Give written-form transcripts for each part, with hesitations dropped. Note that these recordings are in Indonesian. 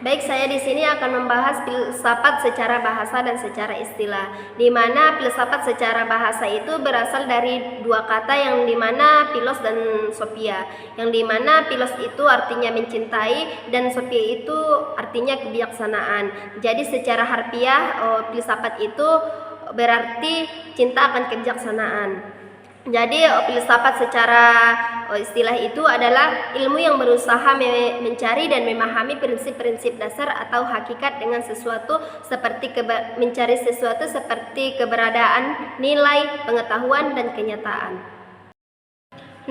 Baik, saya di sini akan membahas filsafat secara bahasa dan secara istilah. Di mana filsafat secara bahasa itu berasal dari dua kata yang dimana philos dan sophia. Yang dimana philos itu artinya mencintai dan sophia itu artinya kebijaksanaan. Jadi secara harfiah filsafat itu berarti cinta akan kebijaksanaan. Jadi filsafat secara istilah itu adalah ilmu yang berusaha mencari dan memahami prinsip-prinsip dasar atau hakikat dengan sesuatu seperti mencari sesuatu seperti keberadaan, nilai, pengetahuan, dan kenyataan.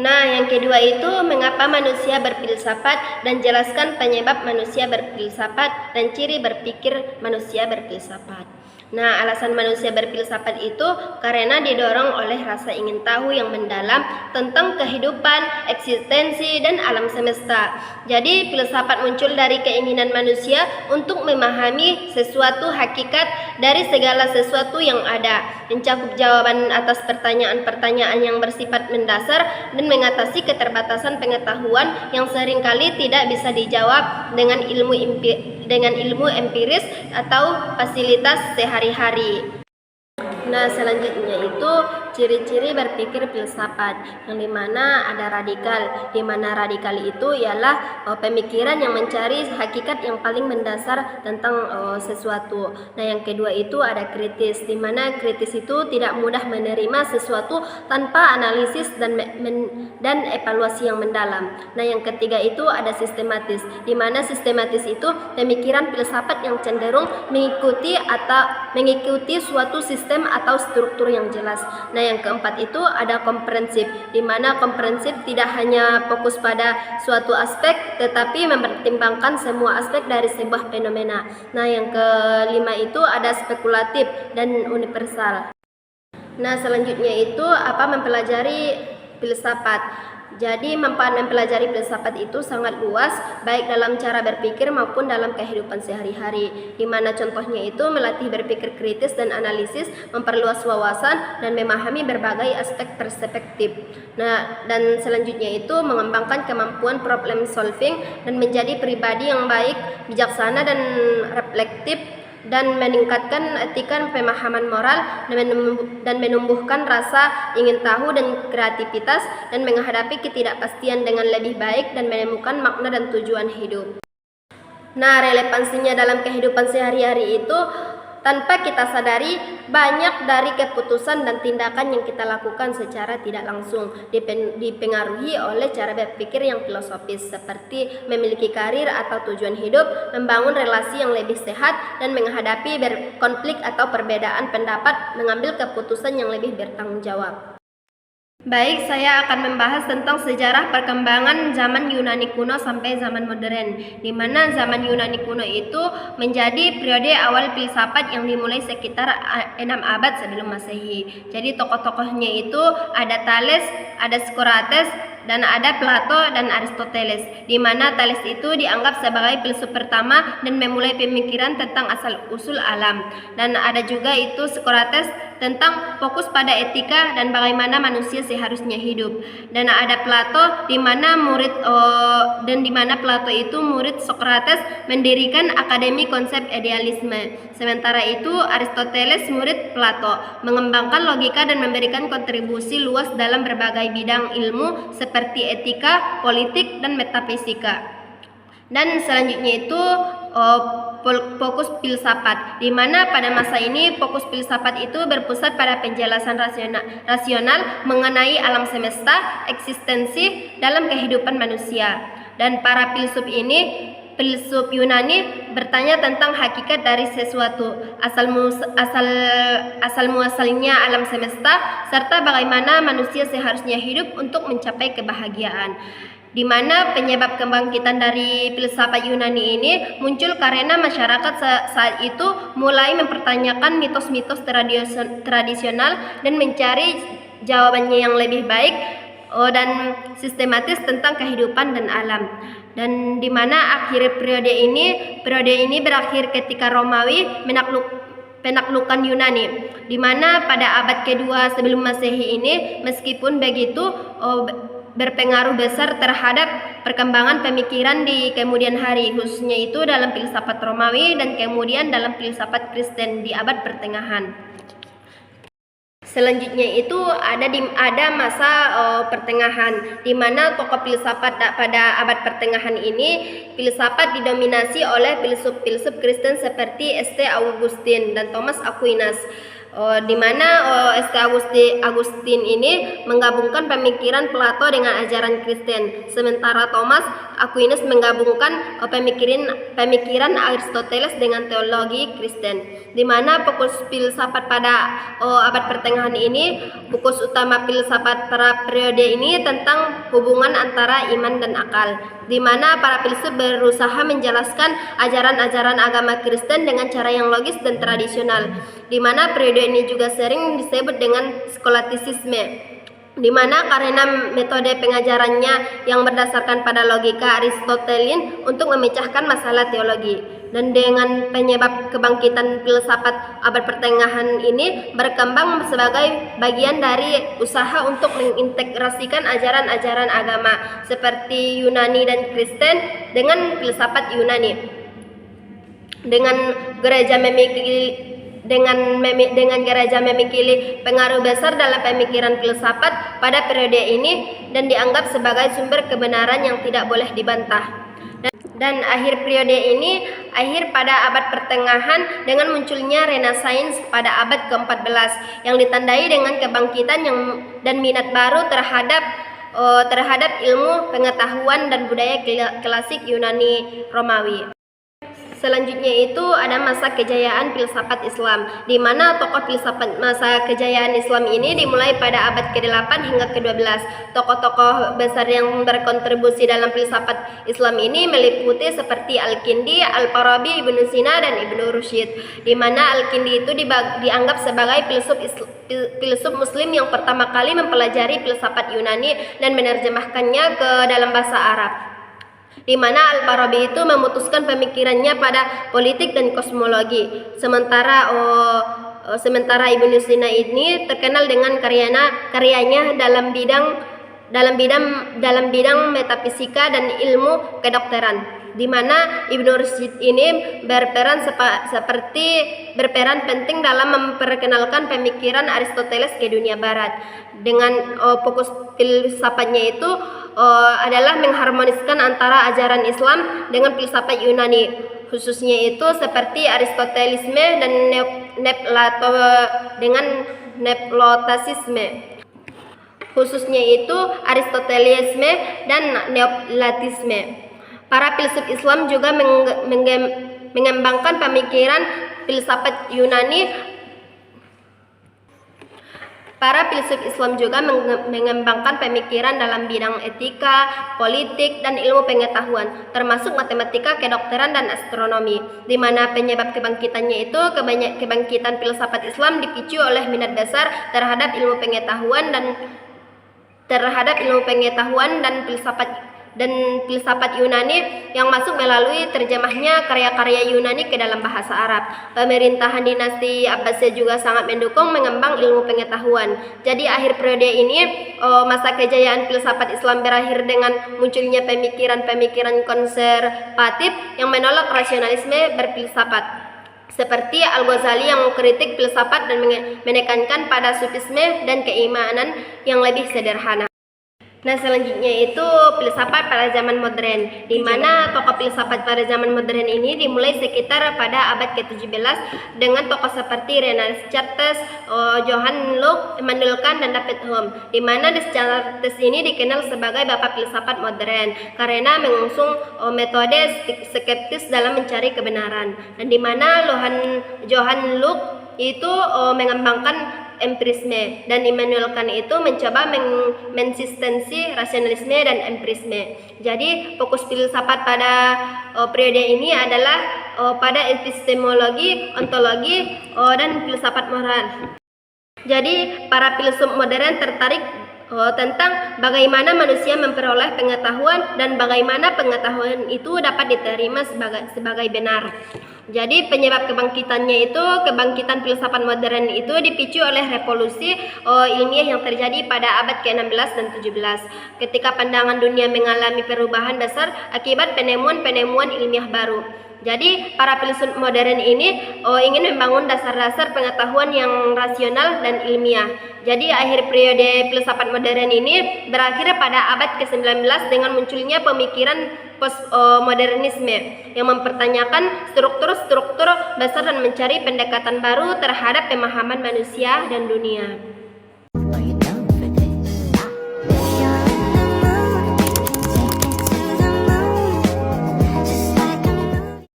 Nah, yang kedua itu mengapa manusia berfilsafat dan jelaskan penyebab manusia berfilsafat dan ciri berpikir manusia berfilsafat. Nah, alasan manusia berfilsafat itu karena didorong oleh rasa ingin tahu yang mendalam tentang kehidupan, eksistensi, dan alam semesta. Jadi, filsafat muncul dari keinginan manusia untuk memahami sesuatu hakikat dari segala sesuatu yang ada, mencakup jawaban atas pertanyaan-pertanyaan yang bersifat mendasar dan mengatasi keterbatasan pengetahuan yang seringkali tidak bisa dijawab dengan ilmu empiris atau fasilitas sehari-hari. Nah, selanjutnya itu ciri-ciri berpikir filsafat, yang dimana ada radikal, dimana radikal itu ialah pemikiran yang mencari hakikat yang paling mendasar tentang sesuatu. Nah, yang kedua itu ada kritis, dimana kritis itu tidak mudah menerima sesuatu tanpa analisis dan evaluasi yang mendalam. Nah, yang ketiga itu ada sistematis, dimana sistematis itu pemikiran filsafat yang cenderung mengikuti suatu sistem atau struktur yang jelas. Nah, yang keempat itu ada komprehensif, di mana komprehensif tidak hanya fokus pada suatu aspek tetapi mempertimbangkan semua aspek dari sebuah fenomena. Nah, yang kelima itu ada spekulatif dan universal. Nah, selanjutnya itu mempelajari filsafat. Jadi manfaat mempelajari filsafat itu sangat luas, baik dalam cara berpikir maupun dalam kehidupan sehari-hari. Di mana contohnya itu melatih berpikir kritis dan analisis, memperluas wawasan dan memahami berbagai aspek perspektif. Nah, dan selanjutnya itu mengembangkan kemampuan problem solving dan menjadi pribadi yang baik, bijaksana dan reflektif, dan meningkatkan etika pemahaman moral dan menumbuhkan rasa ingin tahu dan kreativitas dan menghadapi ketidakpastian dengan lebih baik dan menemukan makna dan tujuan hidup. Nah, relevansinya dalam kehidupan sehari-hari itu tanpa kita sadari banyak dari keputusan dan tindakan yang kita lakukan secara tidak langsung dipengaruhi oleh cara berpikir yang filosofis, seperti memiliki karir atau tujuan hidup, membangun relasi yang lebih sehat, dan menghadapi konflik atau perbedaan pendapat, mengambil keputusan yang lebih bertanggung jawab. Baik, saya akan membahas tentang sejarah perkembangan zaman Yunani kuno sampai zaman modern, di mana zaman Yunani kuno itu menjadi periode awal filsafat yang dimulai sekitar 6 abad sebelum Masehi. Jadi tokoh-tokohnya itu ada Thales, ada Socrates, dan ada Plato dan Aristoteles, di mana Thales itu dianggap sebagai filsuf pertama dan memulai pemikiran tentang asal-usul alam. Dan ada juga itu Socrates tentang fokus pada etika dan bagaimana manusia seharusnya hidup. Dan ada Plato di mana Plato itu murid Socrates mendirikan akademi konsep idealisme. Sementara itu Aristoteles murid Plato mengembangkan logika dan memberikan kontribusi luas dalam berbagai bidang ilmu seperti etika, politik, dan metafisika. Dan selanjutnya itu fokus filsafat, di mana pada masa ini fokus filsafat itu berpusat pada penjelasan rasional mengenai alam semesta, eksistensi dalam kehidupan manusia. Dan para filsuf Yunani bertanya tentang hakikat dari sesuatu, asal muasalnya alam semesta, serta bagaimana manusia seharusnya hidup untuk mencapai kebahagiaan. Di mana penyebab kebangkitan dari filsafat Yunani ini muncul karena masyarakat saat itu mulai mempertanyakan mitos-mitos tradisional dan mencari jawabannya yang lebih baik dan sistematis tentang kehidupan dan alam. Dan di mana periode ini berakhir ketika Romawi penaklukan Yunani, di mana pada abad kedua sebelum Masehi ini, meskipun begitu berpengaruh besar terhadap perkembangan pemikiran di kemudian hari, khususnya itu dalam filsafat Romawi dan kemudian dalam filsafat Kristen di abad pertengahan. Selanjutnya itu ada masa pertengahan, di mana tokoh filsafat pada abad pertengahan ini filsafat didominasi oleh filsuf-filsuf Kristen seperti St. Augustine dan Thomas Aquinas. Di mana St. Augustine ini menggabungkan pemikiran Plato dengan ajaran Kristen, sementara Thomas Aquinas menggabungkan pemikiran Aristoteles dengan teologi Kristen. Di mana fokus filsafat pada abad pertengahan ini, fokus utama filsafat pada periode ini tentang hubungan antara iman dan akal, di mana para filsuf berusaha menjelaskan ajaran-ajaran agama Kristen dengan cara yang logis dan tradisional, di mana periode ini juga sering disebut dengan skolastisisme, di mana karena metode pengajarannya yang berdasarkan pada logika Aristotelin untuk memecahkan masalah teologi. Dan dengan penyebab kebangkitan filsafat abad pertengahan ini berkembang sebagai bagian dari usaha untuk mengintegrasikan ajaran-ajaran agama seperti Yunani dan Kristen dengan filsafat Yunani. Dengan gereja memiliki pengaruh besar dalam pemikiran filsafat pada periode ini dan dianggap sebagai sumber kebenaran yang tidak boleh dibantah. Dan akhir periode ini akhir pada abad pertengahan dengan munculnya Renaissance pada abad ke-14 yang ditandai dengan kebangkitan dan minat baru terhadap ilmu, pengetahuan dan budaya klasik Yunani Romawi. Selanjutnya itu ada masa kejayaan filsafat Islam, di mana tokoh filsafat masa kejayaan Islam ini dimulai pada abad ke-8 hingga ke-12. Tokoh-tokoh besar yang berkontribusi dalam filsafat Islam ini meliputi seperti Al-Kindi, Al-Farabi, Ibnu Sina, dan Ibnu Rushd, di mana Al-Kindi itu dianggap sebagai filsuf Muslim yang pertama kali mempelajari filsafat Yunani dan menerjemahkannya ke dalam bahasa Arab, di mana Al-Farabi itu memutuskan pemikirannya pada politik dan kosmologi. Sementara Ibnu Sina ini terkenal dengan karyanya dalam bidang metafisika dan ilmu kedokteran, di mana Ibnu Rushd ini berperan penting dalam memperkenalkan pemikiran Aristoteles ke dunia barat. Dengan fokus filsafatnya itu adalah mengharmoniskan antara ajaran Islam dengan filsafat Yunani, khususnya itu seperti Aristotelisme dan Neoplastisme. Para filsuf Islam juga mengembangkan pemikiran filsafat Yunani. Para filsuf Islam juga mengembangkan pemikiran dalam bidang etika, politik, dan ilmu pengetahuan, termasuk matematika, kedokteran, dan astronomi, di mana penyebab kebangkitannya itu kebangkitan filsafat Islam dipicu oleh minat besar terhadap ilmu pengetahuan dan filsafat Yunani yang masuk melalui terjemahnya karya-karya Yunani ke dalam bahasa Arab. Pemerintahan dinasti Abbasiyah juga sangat mendukung mengembang ilmu pengetahuan. Jadi akhir periode ini masa kejayaan filsafat Islam berakhir dengan munculnya pemikiran-pemikiran konservatif yang menolak rasionalisme berfilsafat, seperti Al-Ghazali yang mengkritik filsafat dan menekankan pada sufisme dan keimanan yang lebih sederhana. Nah, selanjutnya itu filsafat pada zaman modern, di mana tokoh filsafat pada zaman modern ini dimulai sekitar pada abad ke-17 dengan tokoh seperti René Descartes, Johann Locke, Immanuel Kant, dan David Hume, di mana Descartes ini dikenal sebagai bapak filsafat modern karena mengusung metode skeptis dalam mencari kebenaran, dan di mana Johann Locke itu mengembangkan empirisme, dan Immanuel Kant itu mencoba mensistensi rasionalisme dan empirisme. Jadi fokus filsafat pada periode ini adalah pada epistemologi, ontologi, dan filsafat moral. Jadi para filsuf modern tertarik tentang bagaimana manusia memperoleh pengetahuan dan bagaimana pengetahuan itu dapat diterima sebagai benar. Jadi penyebab kebangkitannya itu, kebangkitan filsafat modern itu dipicu oleh revolusi ilmiah yang terjadi pada abad ke-16 dan 17 ketika pandangan dunia mengalami perubahan besar akibat penemuan-penemuan ilmiah baru. Jadi para filsuf modern ini ingin membangun dasar-dasar pengetahuan yang rasional dan ilmiah. Jadi akhir periode filsafat modern ini berakhir pada abad ke-19 dengan munculnya pemikiran postmodernisme yang mempertanyakan struktur-struktur besar dan mencari pendekatan baru terhadap pemahaman manusia dan dunia.